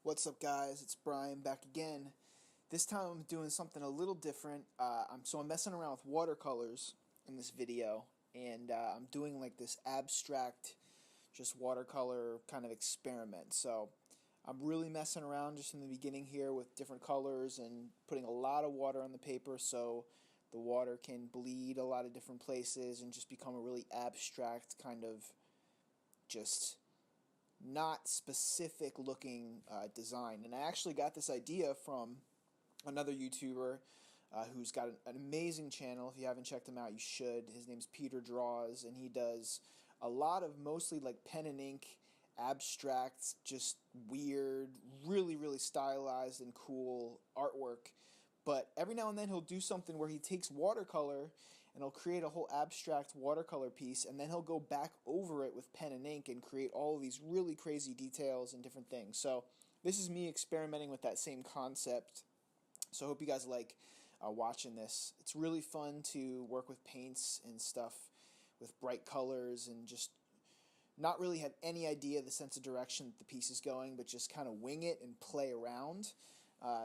What's up, guys? It's Brian back again. This time I'm doing something a little different. I'm messing around with watercolors in this video, and I'm doing like this abstract, just watercolor kind of experiment. So I'm really messing around just in the beginning here with different colors and putting a lot of water on the paper so the water can bleed a lot of different places and just become a really abstract kind of just not specific looking design. And I actually got this idea from another YouTuber who's got an amazing channel. If you haven't checked him out, you should. His name's Peter Draws, and he does a lot of mostly like pen and ink, abstract, just weird, really, really stylized and cool artwork. But every now and then he'll do something where he takes watercolor and he'll create a whole abstract watercolor piece, and then he'll go back over it with pen and ink and create all of these really crazy details and different things. So this is me experimenting with that same concept. So I hope you guys like watching this. It's really fun to work with paints and stuff with bright colors and just not really have any idea the sense of direction that the piece is going, but just kind of wing it and play around.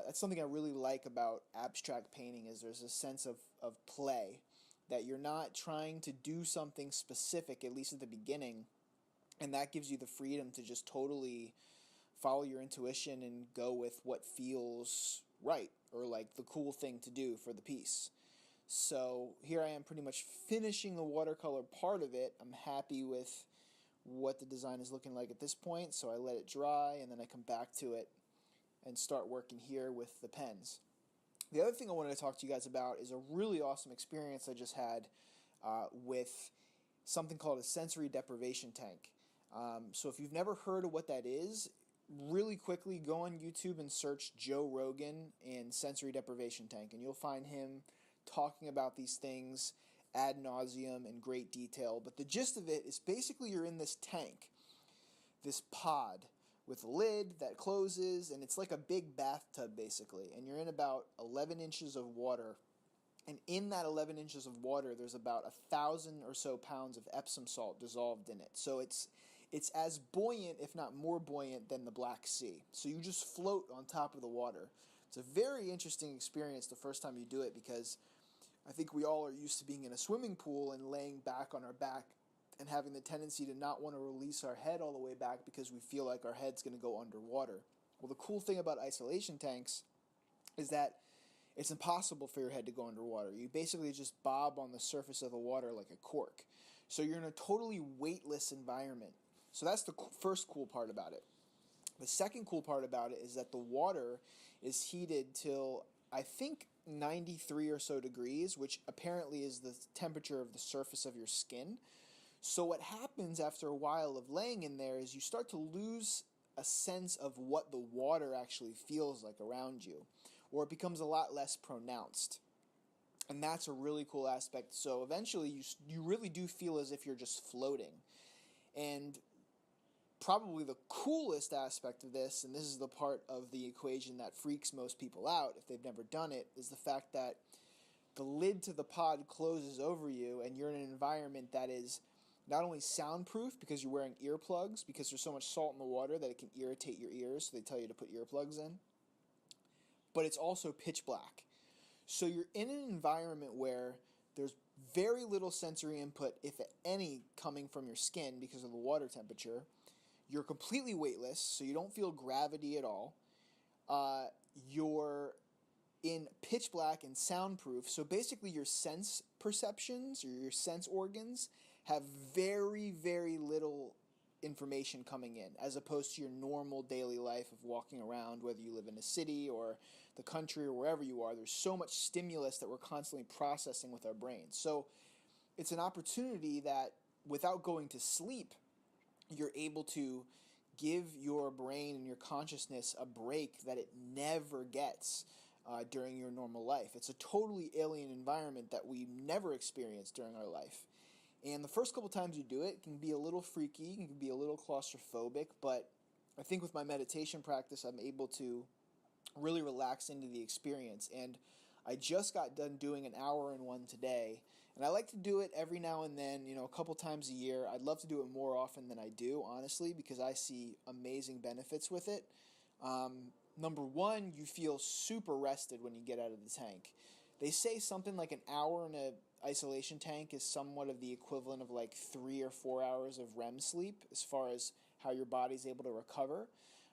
That's something I really like about abstract painting, is there's a sense of play, that you're not trying to do something specific, at least at the beginning, and that gives you the freedom to just totally follow your intuition and go with what feels right, or like the cool thing to do for the piece. So here I am pretty much finishing the watercolor part of it. I'm happy with what the design is looking like at this point, so I let it dry and then I come back to it and start working here with the pens. The other thing I wanted to talk to you guys about is a really awesome experience I just had with something called a sensory deprivation tank. So if you've never heard of what that is, really quickly go on YouTube and search Joe Rogan and sensory deprivation tank, and you'll find him talking about these things ad nauseum in great detail. But the gist of it is basically you're in this tank, this pod, with a lid that closes, and it's like a big bathtub basically, and you're in about 11 inches of water, and in that 11 inches of water there's about 1,000 or so pounds of Epsom salt dissolved in it. So it's as buoyant, if not more buoyant, than the Black Sea. So you just float on top of the water. It's a very interesting experience the first time you do it, because I think we all are used to being in a swimming pool and laying back on our back and having the tendency to not want to release our head all the way back because we feel like our head's going to go underwater. Well, the cool thing about isolation tanks is that it's impossible for your head to go underwater. You basically just bob on the surface of the water like a cork. So you're in a totally weightless environment. So that's the first cool part about it. The second cool part about it is that the water is heated till, I think, 93 or so degrees, which apparently is the temperature of the surface of your skin. So what happens after a while of laying in there is you start to lose a sense of what the water actually feels like around you, or it becomes a lot less pronounced. And that's a really cool aspect. So eventually you really do feel as if you're just floating. And probably the coolest aspect of this, and this is the part of the equation that freaks most people out if they've never done it, is the fact that the lid to the pod closes over you and you're in an environment that is not only soundproof because you're wearing earplugs, because there's so much salt in the water that it can irritate your ears, so they tell you to put earplugs in, but it's also pitch black. So you're in an environment where there's very little sensory input, if any, coming from your skin because of the water temperature. You're completely weightless, so you don't feel gravity at all. You're in pitch black and soundproof, so basically your sense perceptions, or your sense organs, have very, very little information coming in, as opposed to your normal daily life of walking around, whether you live in a city or the country or wherever you are. There's so much stimulus that we're constantly processing with our brains. So it's an opportunity that, without going to sleep, you're able to give your brain and your consciousness a break that it never gets during your normal life. It's a totally alien environment that we never experience during our life. And the first couple times you do it can be a little freaky, it can be a little claustrophobic, but I think with my meditation practice I'm able to really relax into the experience. And I just got done doing an hour in one today, and I like to do it every now and then, a couple times a year. I'd love to do it more often than I do, honestly, because I see amazing benefits with it. Number one, you feel super rested when you get out of the tank. They say something like an hour in a isolation tank is somewhat of the equivalent of like 3 or 4 hours of REM sleep as far as how your body's able to recover.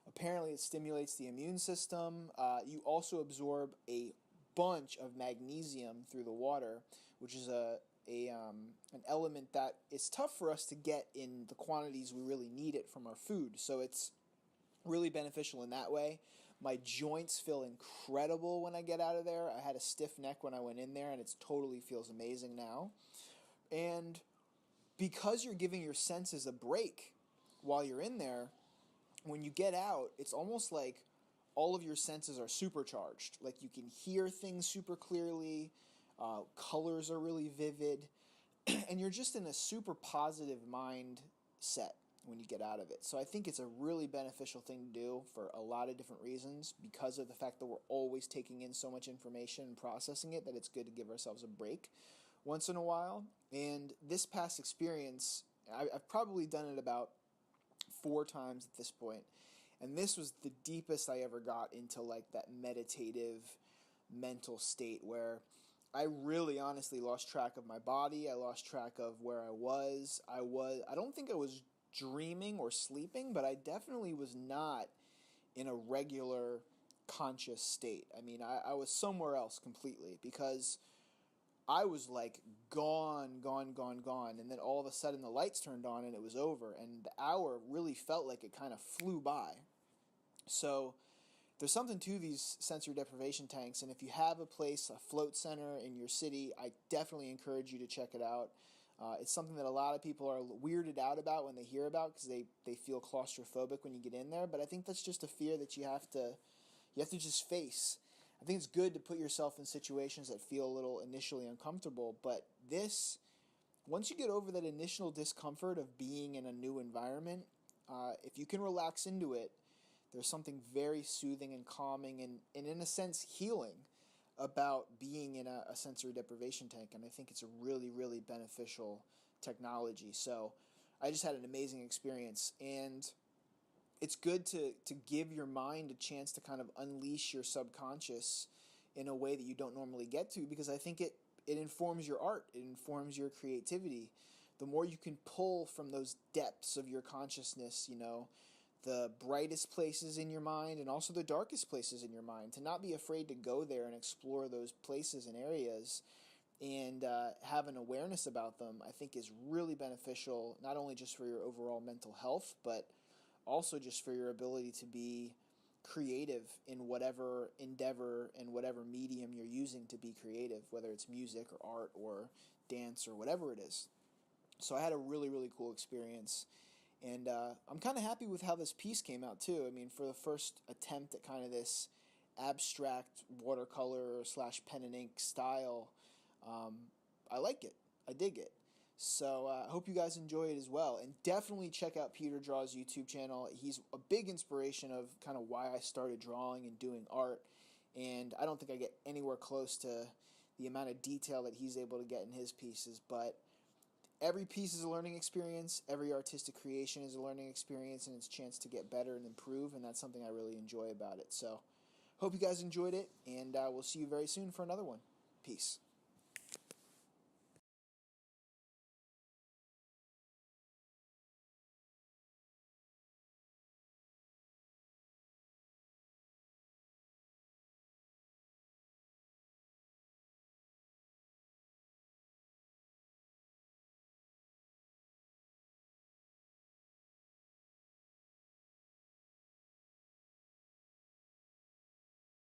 Apparently, it stimulates the immune system. You also absorb a bunch of magnesium through the water, which is an element that is tough for us to get in the quantities we really need it from our food. So it's really beneficial in that way. My joints feel incredible when I get out of there. I had a stiff neck when I went in there, and it totally feels amazing now. And because you're giving your senses a break while you're in there, when you get out, it's almost like all of your senses are supercharged. Like you can hear things super clearly, colors are really vivid, and you're just in a super positive mindset when you get out of it. So I think it's a really beneficial thing to do for a lot of different reasons because of the fact that we're always taking in so much information and processing it that it's good to give ourselves a break once in a while. And this past experience, I've probably done it about 4 times at this point, and this was the deepest I ever got into like that meditative mental state where I really honestly lost track of my body. I lost track of where I was. I don't think I was dreaming or sleeping, but I definitely was not in a regular conscious state. I mean, I was somewhere else completely because I was like gone, and then all of a sudden the lights turned on and it was over, and the hour really felt like it kind of flew by. So there's something to these sensory deprivation tanks, and if you have a place, a float center in your city, I definitely encourage you to check it out. It's something that a lot of people are weirded out about when they hear about because they feel claustrophobic when you get in there, but I think that's just a fear that you have to just face. I think it's good to put yourself in situations that feel a little initially uncomfortable, but once you get over that initial discomfort of being in a new environment, if you can relax into it, there's something very soothing and calming and in a sense healing about being in a sensory deprivation tank, and I think it's a really, really beneficial technology. So I just had an amazing experience, and it's good to give your mind a chance to kind of unleash your subconscious in a way that you don't normally get to, because I think it informs your art, it informs your creativity. The more you can pull from those depths of your consciousness, the brightest places in your mind and also the darkest places in your mind, to not be afraid to go there and explore those places and areas and have an awareness about them, I think is really beneficial, not only just for your overall mental health, but also just for your ability to be creative in whatever endeavor and whatever medium you're using to be creative, whether it's music or art or dance or whatever it is. So I had a really, really cool experience. And I'm kind of happy with how this piece came out, too. I mean, for the first attempt at kind of this abstract watercolor / pen and ink style, I like it. I dig it. So I hope you guys enjoy it as well. And definitely check out Peter Draw's YouTube channel. He's a big inspiration of kind of why I started drawing and doing art. And I don't think I get anywhere close to the amount of detail that he's able to get in his pieces, but every piece is a learning experience. Every artistic creation is a learning experience, and it's a chance to get better and improve, and that's something I really enjoy about it. So hope you guys enjoyed it, and we'll see you very soon for another one. Peace.